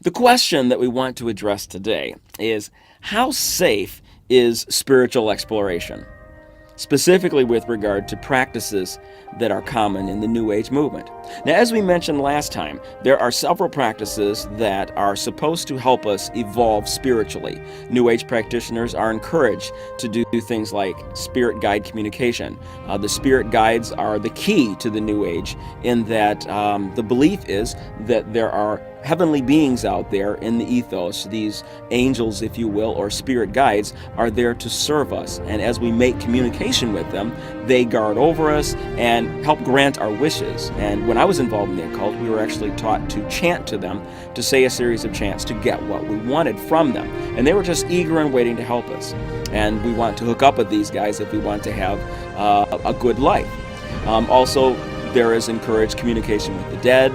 The question that we want to address today is, how safe is spiritual exploration, specifically with regard to practices that are common in the New Age movement. Now, as we mentioned last time, there are several practices that are supposed to help us evolve spiritually. New Age practitioners are encouraged to do things like spirit guide communication. The spirit guides are the key to the New Age, in that the belief is that there are heavenly beings out there in the ethos. These angels, if you will, or spirit guides, are there to serve us. And as we make communication with them, they guard over us and help grant our wishes. And when I was involved in the occult, we were actually taught to chant to them, to say a series of chants to get what we wanted from them. And they were just eager and waiting to help us. And we want to hook up with these guys if we want to have a good life. Also, there is encouraged communication with the dead,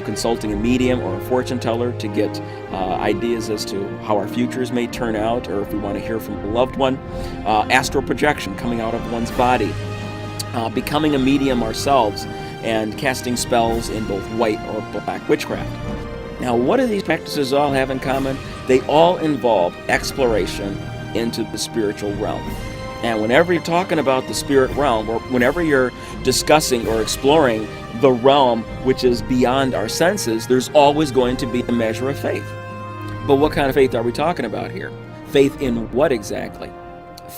consulting a medium or a fortune teller to get ideas as to how our futures may turn out, or if we want to hear from a loved one. Astral projection, coming out of one's body. Becoming a medium ourselves and casting spells in both white or black witchcraft. Now, what do these practices all have in common? They all involve exploration into the spiritual realm. And whenever you're talking about the spirit realm, or whenever you're discussing or exploring the realm which is beyond our senses, there's always going to be a measure of faith. But what kind of faith are we talking about here? Faith in what exactly?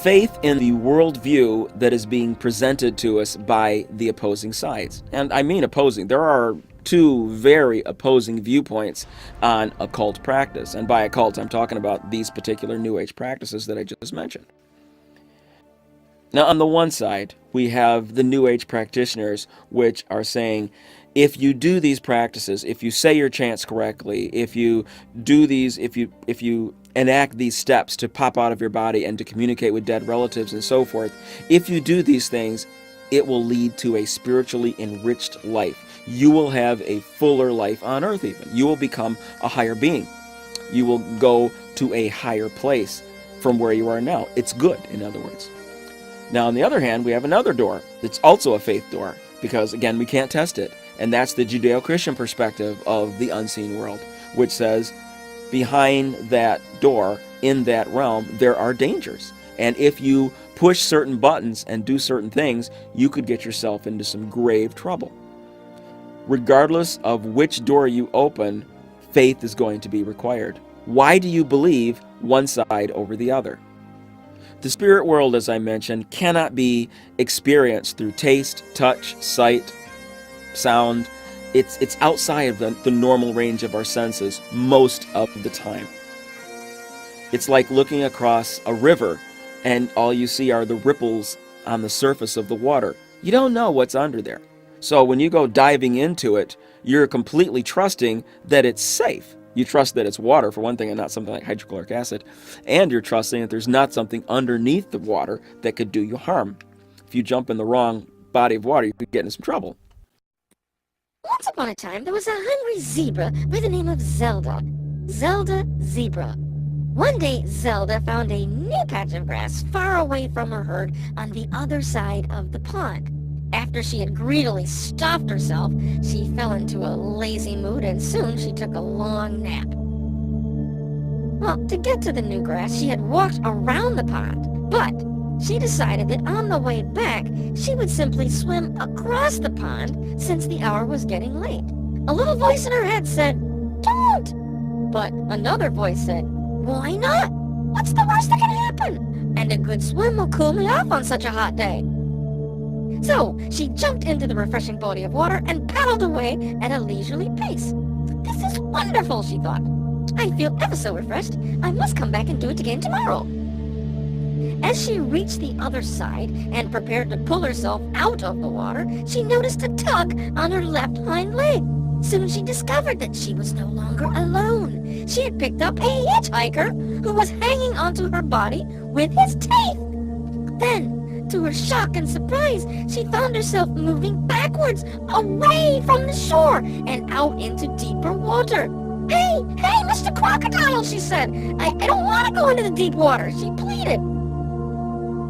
Faith in the worldview that is being presented to us by the opposing sides. And I mean opposing. There are two very opposing viewpoints on occult practice. And by occult, I'm talking about these particular New Age practices that I just mentioned. Now, on the one side, we have the New Age practitioners, which are saying, if you do these practices, if you say your chants correctly, if you do these, if you enact these steps to pop out of your body and to communicate with dead relatives and so forth, if you do these things, it will lead to a spiritually enriched life. You will have a fuller life on earth even. You will become a higher being. You will go to a higher place from where you are now. It's good, in other words. Now, on the other hand, we have another door that's also a faith door, because, again, we can't test it. And that's the Judeo-Christian perspective of the unseen world, which says behind that door, in that realm, there are dangers. And if you push certain buttons and do certain things, you could get yourself into some grave trouble. Regardless of which door you open, faith is going to be required. Why do you believe one side over the other? The spirit world, as I mentioned, cannot be experienced through taste, touch, sight, sound. It's outside of the normal range of our senses most of the time. It's like looking across a river and all you see are the ripples on the surface of the water. You don't know what's under there. So when you go diving into it, you're completely trusting that it's safe. You trust that it's water, for one thing, and not something like hydrochloric acid. And you're trusting that there's not something underneath the water that could do you harm. If you jump in the wrong body of water, you could get into some trouble. Once upon a time, there was a hungry zebra by the name of Zelda. Zelda Zebra. One day, Zelda found a new patch of grass far away from her herd on the other side of the pond. After she had greedily stuffed herself, she fell into a lazy mood and soon she took a long nap. Well, to get to the new grass, she had walked around the pond, but she decided that on the way back, she would simply swim across the pond since the hour was getting late. A little voice in her head said, "Don't!" But another voice said, "Why not? What's the worst that can happen? And a good swim will cool me off on such a hot day." So she jumped into the refreshing body of water and paddled away at a leisurely pace. "This is wonderful," she thought. "I feel ever so refreshed. I must come back and do it again tomorrow." As she reached the other side and prepared to pull herself out of the water, she noticed a tug on her left hind leg. Soon she discovered that she was no longer alone. She had picked up a hitchhiker who was hanging onto her body with his teeth. Then, to her shock and surprise, she found herself moving backwards, away from the shore, and out into deeper water. Hey, Mr. Crocodile," she said. I don't want to go into the deep water," she pleaded.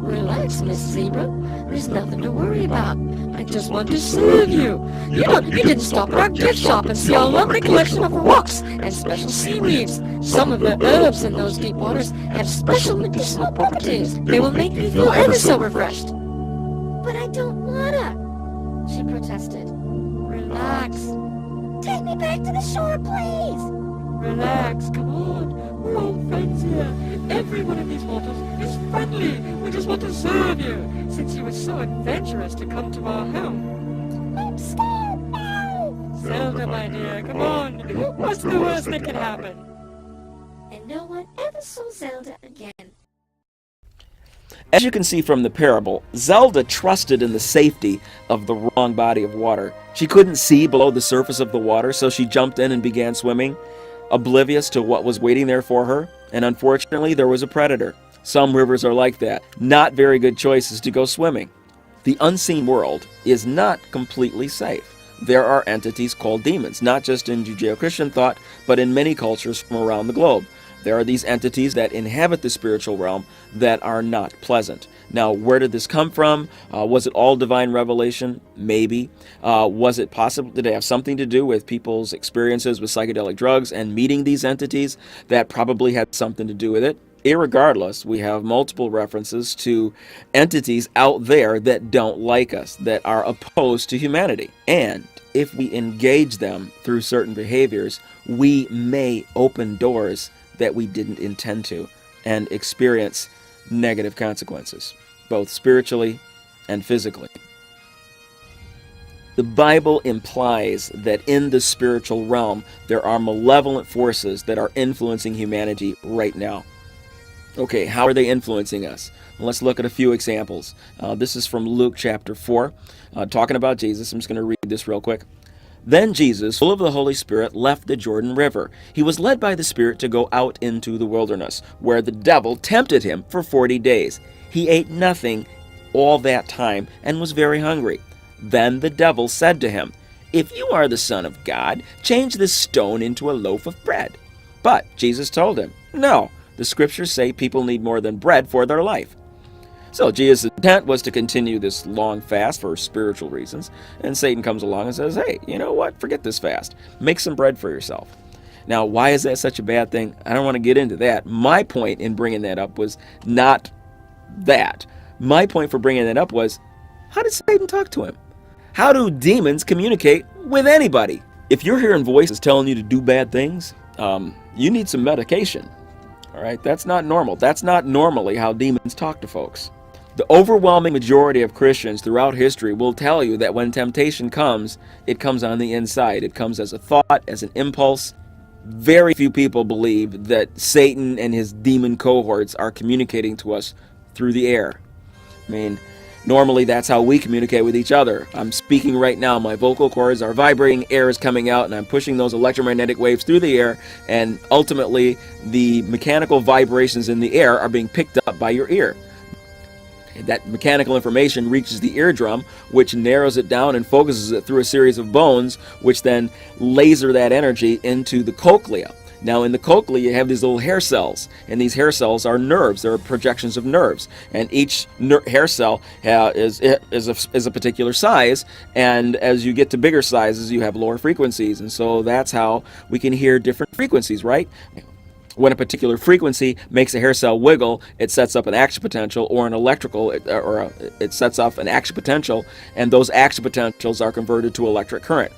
Relax, Miss Zebra. There's nothing to worry about. I just want to serve you. You didn't stop at our gift shop and see our lovely collection of rocks and special seaweeds. Some of the herbs in those deep waters have special medicinal properties. They will make you feel ever so refreshed. But I don't wanna, she protested. Relax. Take me back to the shore, please. Relax, come on. We're all friends here. Every one of these waters is friendly. We just want to serve you, since you were so adventurous to come to our home. I'm scared now. Zelda, my dear, come on. What's the worst that can happen? And no one ever saw Zelda again. As you can see from the parable, Zelda trusted in the safety of the wrong body of water. She couldn't see below the surface of the water, so she jumped in and began swimming, oblivious to what was waiting there for her, and unfortunately there was a predator. Some rivers are like that. Not very good choices to go swimming. The unseen world is not completely safe. There are entities called demons, not just in Judeo-Christian thought, but in many cultures from around the globe. There are these entities that inhabit the spiritual realm that are not pleasant. Now, where did this come from? Was it all divine revelation? Maybe. Was it possible? Did it have something to do with people's experiences with psychedelic drugs and meeting these entities? That probably had something to do with it. Irregardless, we have multiple references to entities out there that don't like us, that are opposed to humanity. And if we engage them through certain behaviors, we may open doors that we didn't intend to and experience negative consequences, both spiritually and physically. The Bible implies that in the spiritual realm there are malevolent forces that are influencing humanity right now. Okay, how are they influencing us? Well, let's look at a few examples. This is from Luke chapter 4, talking about Jesus. I'm just going to read this real quick. Then Jesus, full of the Holy Spirit, left the Jordan River. He was led by the Spirit to go out into the wilderness, where the devil tempted him for 40 days. He ate nothing all that time and was very hungry. Then the devil said to him, "If you are the Son of God, change this stone into a loaf of bread." But Jesus told him, "No, the scriptures say people need more than bread for their life." So Jesus' intent was to continue this long fast for spiritual reasons, and Satan comes along and says, "Hey, you know what? Forget this fast. Make some bread for yourself." Now, why is that such a bad thing? I don't want to get into that. My point in bringing that up was not that. My point for bringing that up was, how did Satan talk to him? How do demons communicate with anybody? If you're hearing voices telling you to do bad things, you need some medication. All right, that's not normal. That's not normally how demons talk to folks. The overwhelming majority of Christians throughout history will tell you that when temptation comes, it comes on the inside. It comes as a thought, as an impulse. Very few people believe that Satan and his demon cohorts are communicating to us through the air. I mean, normally that's how we communicate with each other. I'm speaking right now, my vocal cords are vibrating, air is coming out, and I'm pushing those electromagnetic waves through the air, and ultimately the mechanical vibrations in the air are being picked up by your ear. That mechanical information reaches the eardrum, which narrows it down and focuses it through a series of bones, which then laser that energy into the cochlea. Now, in the cochlea, you have these little hair cells, and these hair cells are nerves. They're projections of nerves, and each hair cell is a particular size, and as you get to bigger sizes, you have lower frequencies, and so that's how we can hear different frequencies, right? When a particular frequency makes a hair cell wiggle, it sets up an action potential or an electrical, it sets off an action potential, and those action potentials are converted to electric current.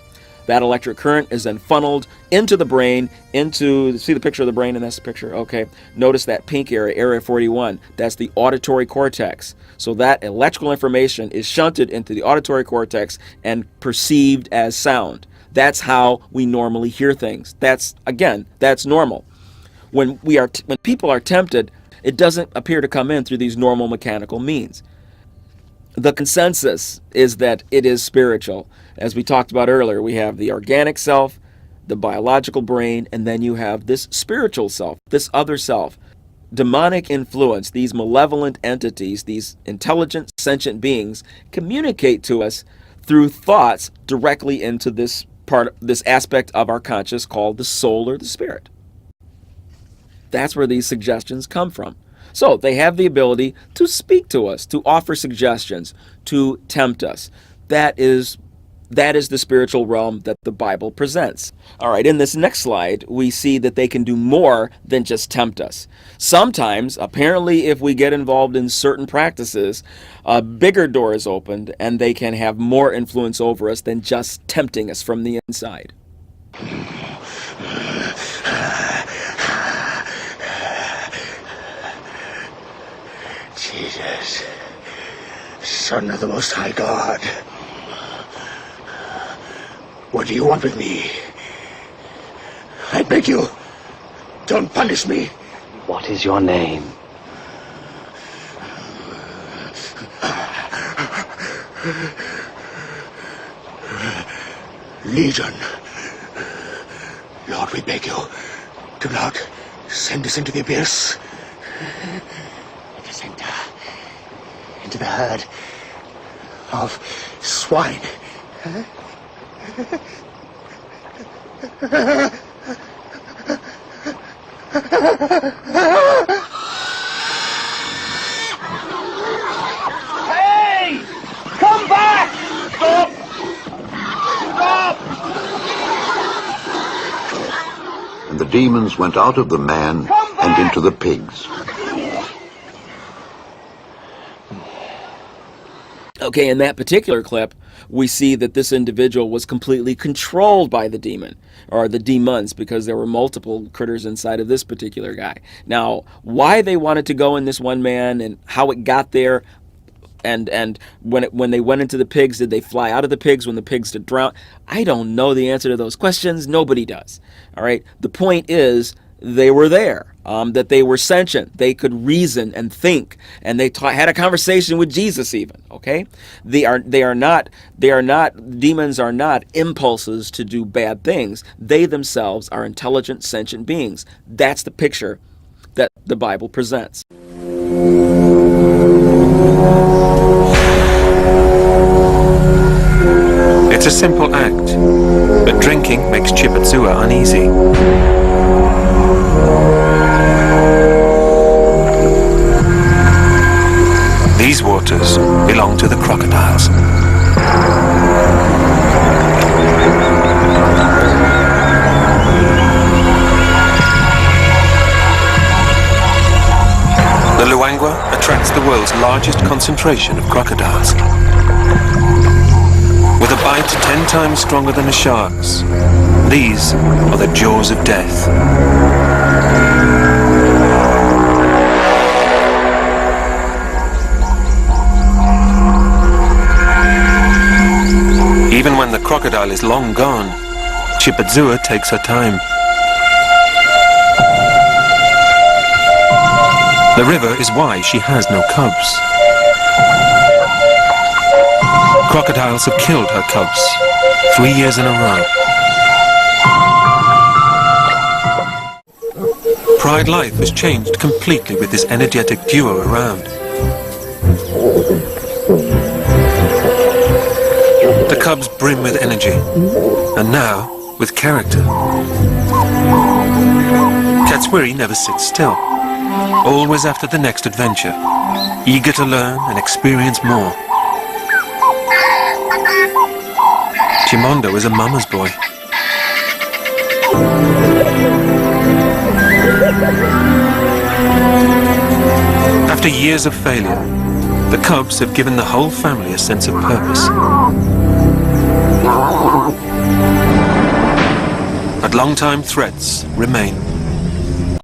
That electric current is then funneled into the brain, see the picture of the brain in this picture? Okay. Notice that pink area, area 41. That's the auditory cortex. So that electrical information is shunted into the auditory cortex and perceived as sound. That's how we normally hear things. That's normal. When people are tempted, it doesn't appear to come in through these normal mechanical means. The consensus is that it is spiritual. As we talked about earlier, we have the organic self, the biological brain, and then you have this spiritual self, this other self. Demonic influence, these malevolent entities, these intelligent, sentient beings communicate to us through thoughts directly into this aspect of our conscious called the soul or the spirit. That's where these suggestions come from. So they have the ability to speak to us, to offer suggestions, to tempt us. That is the spiritual realm that the Bible presents. All right, in this next slide, we see that they can do more than just tempt us. Sometimes, apparently, if we get involved in certain practices, a bigger door is opened and they can have more influence over us than just tempting us from the inside. Jesus, Son of the Most High God. What do you want with me? I beg you, don't punish me. What is your name? Legion. Lord, we beg you, do not send us into the abyss. Let us enter into the herd of swine. Hey! Come back! Stop! Stop! And the demons went out of the man and into the pigs. Okay, in that particular clip, we see that this individual was completely controlled by the demon, or the demons, because there were multiple critters inside of this particular guy. Now, why they wanted to go in this one man and how it got there, and when they went into the pigs, did they fly out of the pigs when the pigs did drown? I don't know the answer to those questions. Nobody does. All right. The point is, they were there, that they were sentient, they could reason and think, and they had a conversation with Jesus even, okay? Demons are not impulses to do bad things. They themselves are intelligent, sentient beings. That's the picture that the Bible presents. It's a simple act, but drinking makes Chipatsua uneasy. These waters belong to the crocodiles. The Luangwa attracts the world's largest concentration of crocodiles. With a bite 10 times stronger than a shark's, these are the jaws of death. Even when the crocodile is long gone, Chipatsua takes her time. The river is why she has no cubs. Crocodiles have killed her cubs 3 years in a row. Pride life has changed completely with this energetic duo around. The cubs brim with energy, and now with character. Katswiri never sits still, always after the next adventure, eager to learn and experience more. Chimondo is a mama's boy. After years of failure, the cubs have given the whole family a sense of purpose. But long-time threats remain.